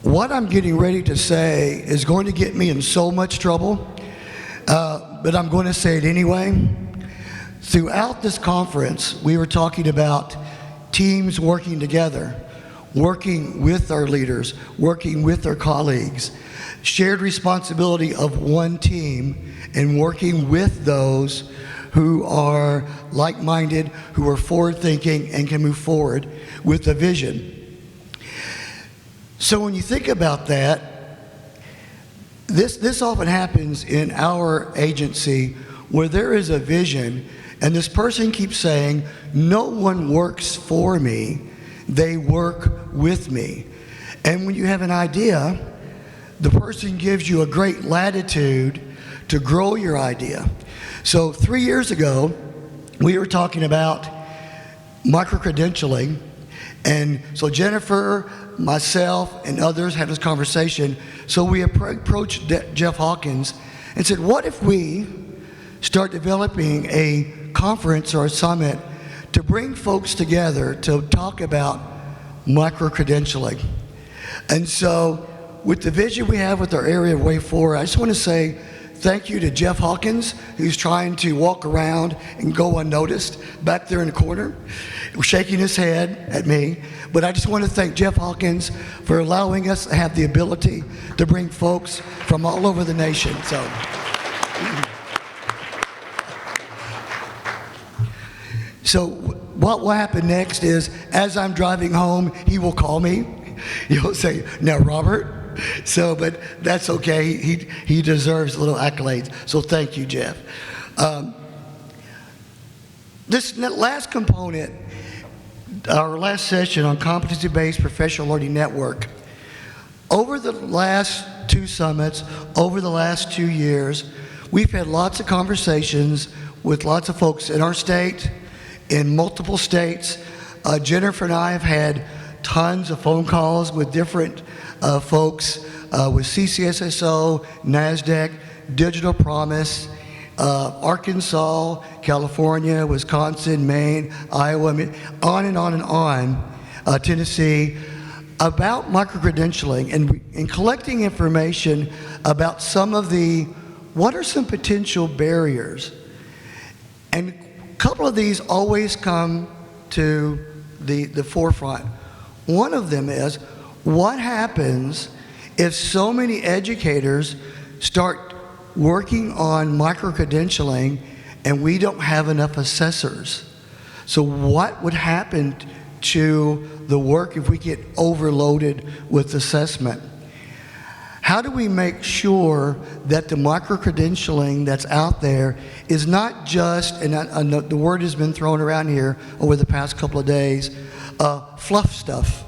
What I'm getting ready to say is going to get me in so much trouble, but I'm going to say it anyway. Throughout this conference, we were talking about teams working together, working with our leaders, working with our colleagues, shared responsibility of one team, and working with those who are like-minded, who are forward-thinking, and can move forward with a vision. So when you think about that, this often happens in our agency where there is a vision and this person keeps saying, no one works for me, they work with me. And when you have an idea, the person gives you a great latitude to grow your idea. So 3 years ago, we were talking about micro-credentialing. And so Jennifer, myself, and others had this conversation. So we approached Jeff Hawkins and said, what if we start developing a conference or a summit to bring folks together to talk about micro-credentialing? And so with the vision we have with our area of Way Forward, I just want to say thank you to Jeff Hawkins, who's trying to walk around and go unnoticed back there in the corner, shaking his head at me. But I just want to thank Jeff Hawkins for allowing us to have the ability to bring folks from all over the nation. So what will happen next is, as I'm driving home, he will call me. He'll say, now, Robert. So, but that's okay. He deserves a little accolades. So thank you, Jeff. This last component, our last session on competency-based professional learning network. Over the last two summits, over the last 2 years, we've had lots of conversations with lots of folks in our state, in multiple states. Jennifer and I have had tons of phone calls with different folks with CCSSO, NASDAQ, Digital Promise, Arkansas, California, Wisconsin, Maine, Iowa, on and on and on, Tennessee, about micro-credentialing and collecting information about some of what are some potential barriers. And a couple of these always come to the forefront. One of them is, what happens if so many educators start working on micro-credentialing and we don't have enough assessors? So what would happen to the work if we get overloaded with assessment? How do we make sure that the micro-credentialing that's out there is not just, and the word has been thrown around here over the past couple of days, fluff stuff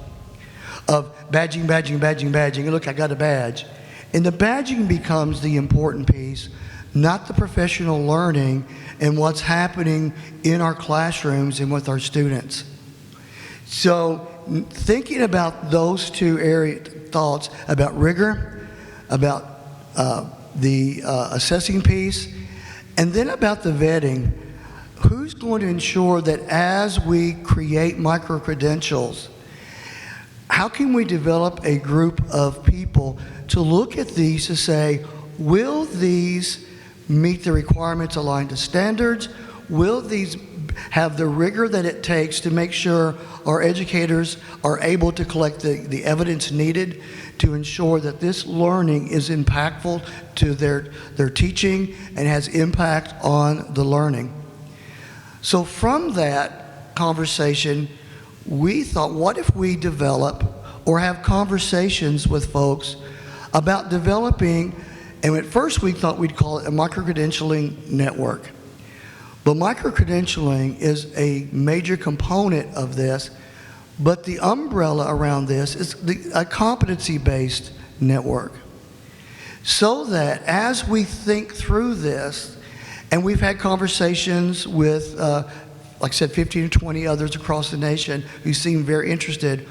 of badging, badging, badging, badging. Look, I got a badge. And the badging becomes the important piece, not the professional learning and what's happening in our classrooms and with our students. So thinking about those two thoughts about rigor, about the assessing piece, and then about the vetting. Who's going to ensure that as we create micro-credentials, how can we develop a group of people to look at these to say, will these meet the requirements aligned to standards? Will these have the rigor that it takes to make sure our educators are able to collect the evidence needed to ensure that this learning is impactful to their teaching and has impact on the learning? So from that conversation, we thought, what if we develop or have conversations with folks about developing, and at first we thought we'd call it a micro-credentialing network. But micro-credentialing is a major component of this, but the umbrella around this is a competency-based network. So that as we think through this, and we've had conversations with, like I said, 15 to 20 others across the nation who seem very interested.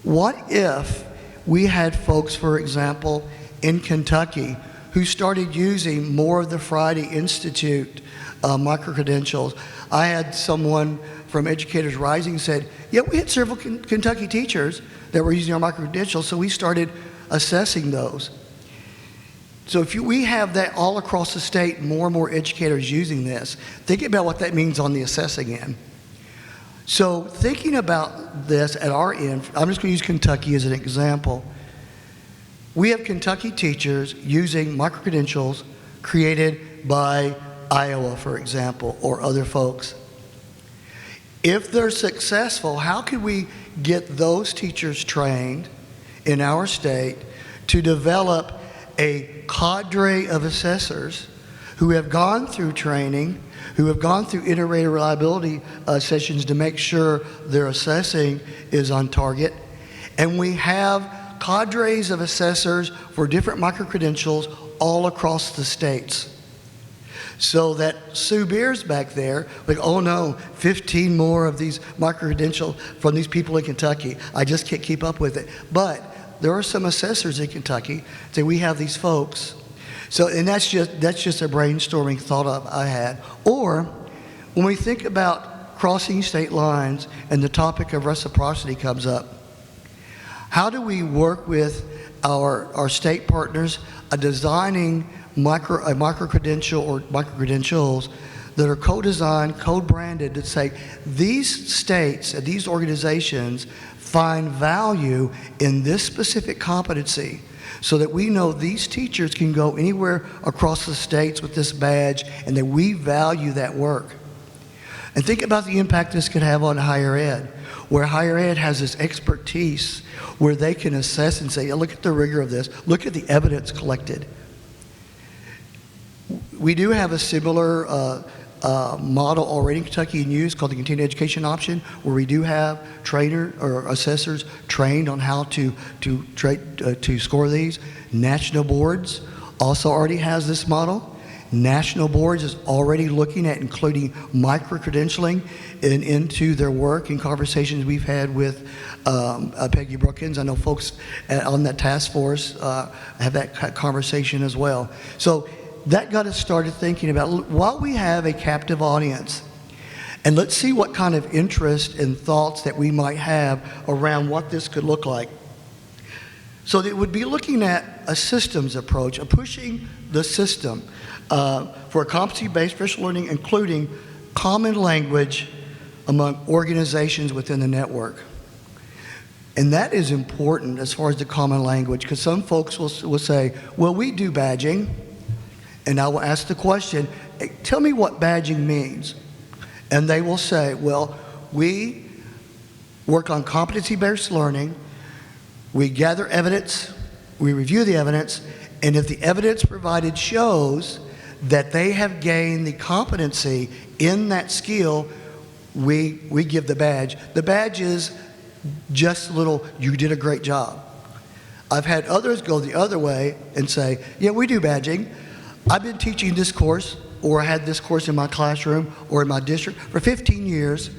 What if we had folks, for example, in Kentucky who started using more of the Friday Institute micro-credentials? I had someone from Educators Rising said, yeah, we had several Kentucky teachers that were using our micro-credentials, so we started assessing those. So if we have that all across the state, more and more educators using this, think about what that means on the assessing end. So thinking about this at our end, I'm just going to use Kentucky as an example. We have Kentucky teachers using micro-credentials created by Iowa, for example, or other folks. If they're successful, how can we get those teachers trained in our state to develop a cadre of assessors who have gone through training, who have gone through integrated reliability sessions to make sure their assessing is on target, and we have cadres of assessors for different micro-credentials all across the states. So that Sue Beers back there, like, oh no, 15 more of these micro-credentials from these people in Kentucky. I just can't keep up with it. But there are some assessors in Kentucky that we have these folks. So, and that's just a brainstorming thought I had. Or when we think about crossing state lines and the topic of reciprocity comes up, how do we work with our state partners designing micro-credential or micro-credentials that are co-designed, co-branded to say these states and these organizations find value in this specific competency so that we know these teachers can go anywhere across the states with this badge and that we value that work. And think about the impact this could have on higher ed, where higher ed has this expertise where they can assess and say, look at the rigor of this, look at the evidence collected. We do have a similar model already in Kentucky in use called the continuing education option, where we do have trainer or assessors trained on how to score these. National boards also already has this model. National boards is already looking at including micro-credentialing into their work and conversations we've had with Peggy Brookins. I know folks on that task force have that conversation as well. So that got us started thinking about, while we have a captive audience, and let's see what kind of interest and thoughts that we might have around what this could look like. So it would be looking at a systems approach, of pushing the system for a competency-based professional learning, including common language among organizations within the network. And that is important as far as the common language, because some folks will say, well, we do badging. And I will ask the question, hey, tell me what badging means. And they will say, well, we work on competency-based learning, we gather evidence, we review the evidence, and if the evidence provided shows that they have gained the competency in that skill, we give the badge. The badge is just a little, you did a great job. I've had others go the other way and say, yeah, we do badging. I've been teaching this course, or I had this course in my classroom or in my district for 15 years.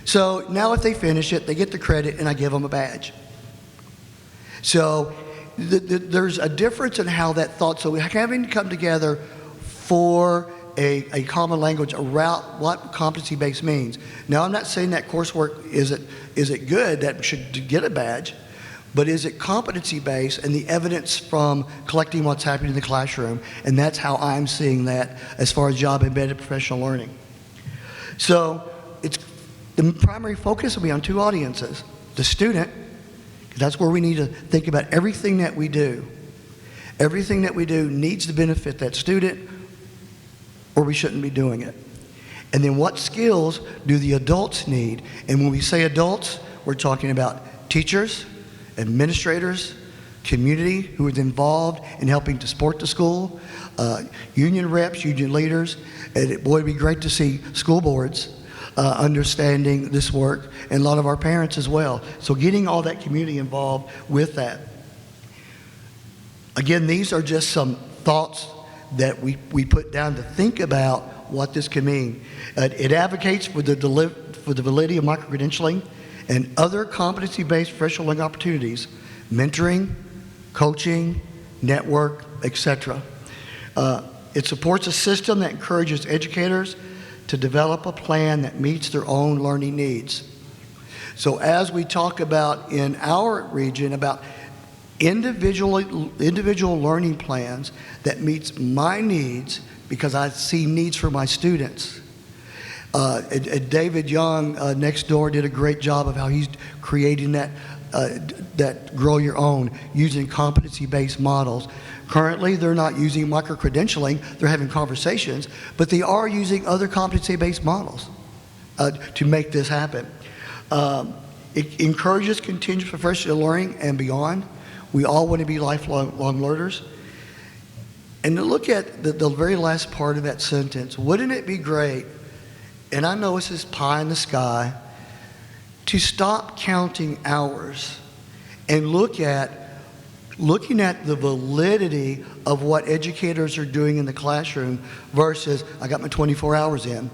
So now if they finish it, they get the credit and I give them a badge. So there's a difference in how that thought, so having to come together for a common language around what competency-based means. Now, I'm not saying that coursework is it good, that should get a badge, but is it competency-based and the evidence from collecting what's happening in the classroom? And that's how I'm seeing that as far as job-embedded professional learning. So the primary focus will be on two audiences. The student, that's where we need to think about everything that we do. Everything that we do needs to benefit that student, or we shouldn't be doing it. And then what skills do the adults need? And when we say adults, we're talking about teachers, administrators, community who is involved in helping to support the school, union reps, union leaders, and boy, it'd be great to see school boards understanding this work, and a lot of our parents as well. So getting all that community involved with that. Again, these are just some thoughts that we put down to think about what this can mean. It advocates for the validity of micro-credentialing and other competency-based professional learning opportunities, mentoring, coaching, network, etc. It supports a system that encourages educators to develop a plan that meets their own learning needs. So as we talk about in our region about individual learning plans that meets my needs because I see needs for my students. David Young next door did a great job of how he's creating that grow your own using competency-based models. Currently, they're not using micro-credentialing, they're having conversations, but they are using other competency-based models to make this happen. It encourages continuous professional learning and beyond. We all want to be lifelong learners. And to look at the very last part of that sentence, wouldn't it be great, and I know this is pie in the sky, to stop counting hours and looking at the validity of what educators are doing in the classroom versus, I got my 24 hours in.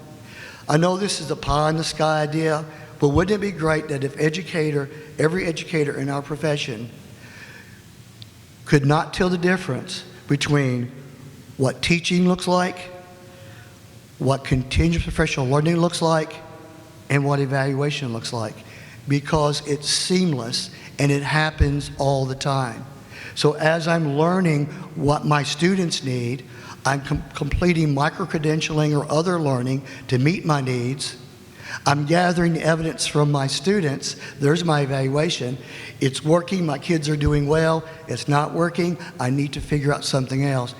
I know this is a pie in the sky idea, but wouldn't it be great that if every educator in our profession could not tell the difference between what teaching looks like, what continuous professional learning looks like, and what evaluation looks like, because it's seamless and it happens all the time. So as I'm learning what my students need, I'm completing micro-credentialing or other learning to meet my needs. I'm gathering evidence from my students. There's my evaluation. It's working, my kids are doing well. It's not working, I need to figure out something else.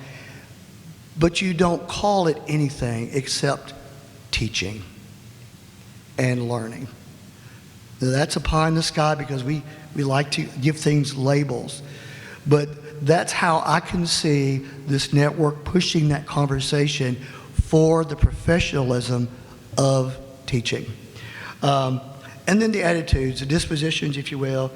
But you don't call it anything except teaching and learning. Now, that's a pie in the sky because we like to give things labels. But that's how I can see this network pushing that conversation for the professionalism of teaching. And then the attitudes, the dispositions, if you will,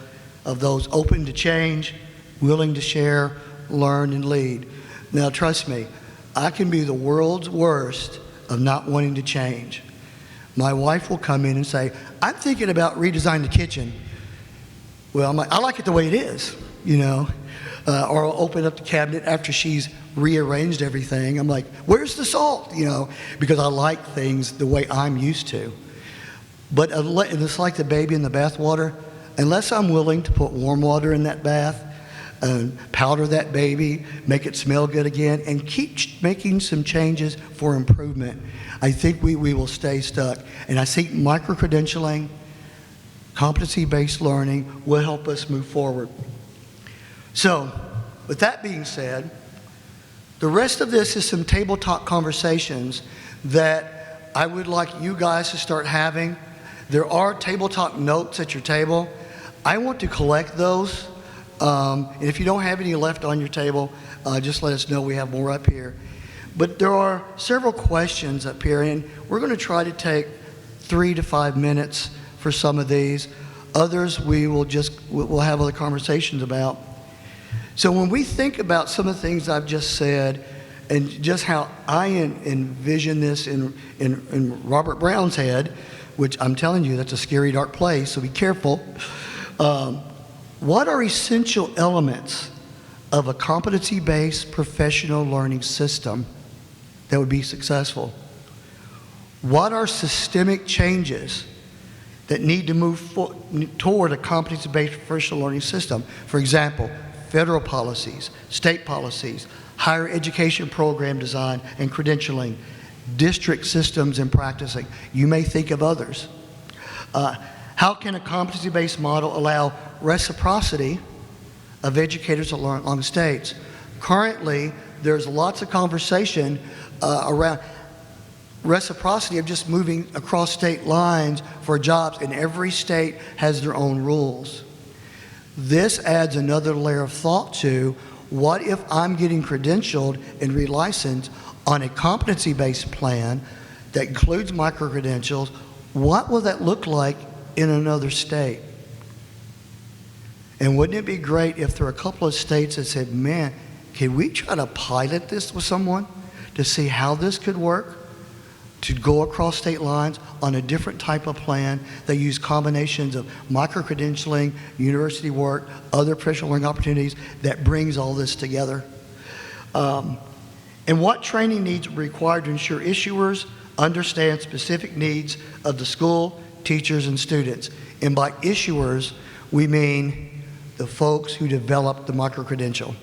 of those open to change, willing to share, learn, and lead. Now, trust me, I can be the world's worst of not wanting to change. My wife will come in and say, I'm thinking about redesigning the kitchen. Well, I'm like, I like it the way it is, you know. Or I'll open up the cabinet after she's rearranged everything. I'm like, where's the salt? You know, because I like things the way I'm used to. But it's like the baby in the bathwater. Unless I'm willing to put warm water in that bath, powder that baby, make it smell good again, and keep making some changes for improvement, I think we will stay stuck. And I think micro-credentialing, competency-based learning will help us move forward. So, with that being said, the rest of this is some table talk conversations that I would like you guys to start having. There are table talk notes at your table. I want to collect those. And if you don't have any left on your table, just let us know. We have more up here. But there are several questions up here, and we're going to try to take 3 to 5 minutes for some of these. Others we'll have other conversations about. So when we think about some of the things I've just said and just how I envision this in Robert Brown's head, which I'm telling you, that's a scary, dark place, so be careful. What are essential elements of a competency-based professional learning system that would be successful? What are systemic changes that need to move toward a competency-based professional learning system? For example, federal policies, state policies, higher education program design and credentialing, district systems and practicing. You may think of others. How can a competency-based model allow reciprocity of educators along states? Currently, there's lots of conversation around reciprocity of just moving across state lines for jobs, and every state has their own rules. This adds another layer of thought to what if I'm getting credentialed and relicensed on a competency-based plan that includes micro-credentials. What will that look like in another state? And wouldn't it be great if there were a couple of states that said, man, can we try to pilot this with someone to see how this could work? To go across state lines on a different type of plan that use combinations of micro-credentialing, university work, other professional learning opportunities that brings all this together. And what training needs are required to ensure issuers understand specific needs of the school, teachers, and students. And by issuers, we mean the folks who developed the micro-credential.